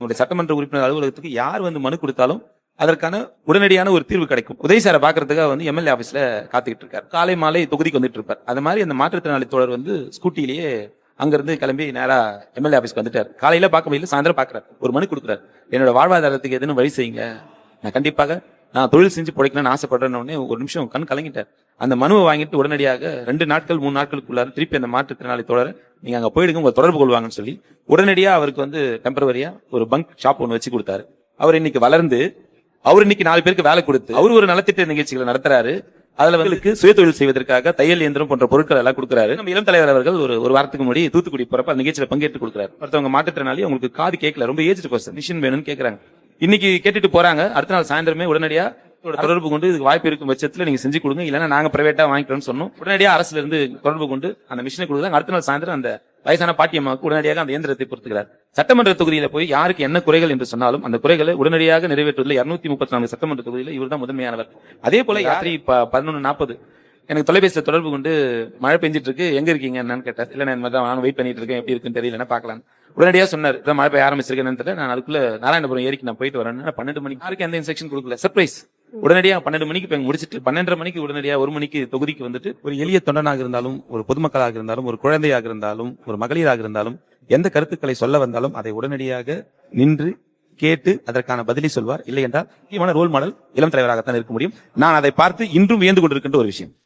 உங்களுடைய சட்டமன்ற உறுப்பினர் அலுவலகத்துக்கு யார் வந்து மனு கொடுத்தாலும் அதற்கான உடனடியான ஒரு தீர்வு கிடைக்கும். உதய் சாரை பாக்குறதுக்காக வந்து எம்எல்ஏ ஆபீஸ்ல காத்துக்கிட்டு இருக்காரு. காலை மாலை தொகுதிக்கு வந்துட்டு இருப்பார். அது மாதிரி அந்த மாற்றுத்திறனாளி தோழர் வந்து ஸ்கூட்டிலேயே அங்கிருந்து கிளம்பி நேரா எம்எல்ஏ ஆபீஸ்க்கு வந்துட்டார். காலையில பார்க்க முடியல, சாயந்தரம் பாக்குறாரு. ஒரு மனு கொடுக்குறாரு, என்னோட வாழ்வாதாரத்துக்கு எதுன்னு வழி செய்யுங்க, நான் கண்டிப்பாக நான் தொழில் செஞ்சு பிழைக்கணும்னு ஆசைப்படுறேன்னு ஒரு நிமிஷம் கண் கலங்கிட்டார். அந்த மனுவை வாங்கிட்டு உடனடியாக 2 நாட்கள் 3 நாட்களுக்குள்ளார திருப்பி அந்த மாற்றுத்திறனாளி தோழர் நீங்க அங்க போயிடுங்க, உங்க தொடர்பு கொள்வாங்கன்னு சொல்லி உடனடியா அவருக்கு வந்து டெம்பரவரியா ஒரு பங்க் ஷாப் ஒன்று வச்சு கொடுத்தாரு. அவர் இன்னைக்கு வளர்ந்து அவர் இன்னைக்கு 4 பேருக்கு வேலை கொடுத்து அவர் ஒரு நலத்திட்ட நிகழ்ச்சிகளை நடத்துறாரு. அதுல வந்து சுய தொழில் செய்வதற்காக தையல் இயந்திரம் போன்ற பொருட்கள் எல்லாம் கொடுக்குறாரு. நம்ம இளம் தலைவர் அவர்கள் ஒரு வாரத்துக்கு முன்னாடி தூத்துக்குடி போறப்ப அந்த நிகழ்ச்சியில பங்கேற்று கொடுக்குறாரு. ஒருத்தவங்க மாற்றுத்திறனாளி அவங்களுக்கு காது கேட்கல, ரொம்ப ஏஜ்டு பர்சன், மிஷின் வேணும்னு கேட்கறாங்க. இன்னைக்கு கேட்டுட்டு போறாங்க. அடுத்த நாள் சாயந்தரமே உடனடியா தொடர்பு கொண்டு இதுக்கு வாய்ப்பு இருக்கும் பட்சத்துல நீங்க செஞ்சு கொடுங்க, இல்லன்னா நாங்க பிரைவேட்டா வாங்கிக்கிறோம்னு சொன்னோம். உடனடியா அரசுல இருந்து தொடர்பு கொண்டு அந்த மிஷினை கொடுக்குறாங்க. அடுத்த நாள் சாயந்தரம் அந்த வயசான பாட்டியம்மாவுக்கு உடனடியாக அந்த இயந்திரத்தை பொறுத்துக்கிறார். சட்டமன்ற தொகுதியில போய் யாருக்கு என்ன குறைகள் என்று சொன்னாலும் அந்த குறைகளை உடனடியாக நிறைவேற்றுவதில் 234 சட்டமன்ற தொகுதியில இவர் தான் முதன்மையானவர். அதே போல யாத்திரை 11:40 எனக்கு தொலைபேசியில் தொடர்பு கொண்டு மழை பெஞ்சிட்டு இருக்கு, எங்க இருக்கீங்க என்னன்னு கேட்டார். இல்ல நான் வெயிட் பண்ணிட்டு இருக்கேன், எப்படி இருக்குன்னு தெரியல, பாக்கலாம். உடனடியா சொன்னார், மழை பெய்ய ஆரம்பிச்சிருக்கேன்னு. நான் அதுக்குள்ள நாராயணபுரம் ஏரிக்கு நான் போயிட்டு வரேன். 12 மணிக்கு யாருக்கு எந்த இன்ஸ்ட்ரக்ஷன் கொடுக்கல, சர்ப்ரைஸ். உடனடியா 12 மணிக்கு முடிச்சுட்டு 12:30 மணிக்கு உடனடியா 1 மணிக்கு தொகுதிக்கு வந்துட்டு ஒரு எளிய தொண்டனாக இருந்தாலும், ஒரு பொதுமக்களாக இருந்தாலும், ஒரு குழந்தையாக இருந்தாலும், ஒரு மகளிராக இருந்தாலும், எந்த கருத்துக்களை சொல்ல வந்தாலும் அதை உடனடியாக நின்று கேட்டு அதற்கான பதிலை சொல்வார். இல்லை என்றால் முக்கியமான ரோல் மாடல் இளம் தலைவராகத்தான் இருக்க முடியும். நான் அதை பார்த்து இன்றும் வியந்து கொண்டிருக்கின்ற ஒரு விஷயம்.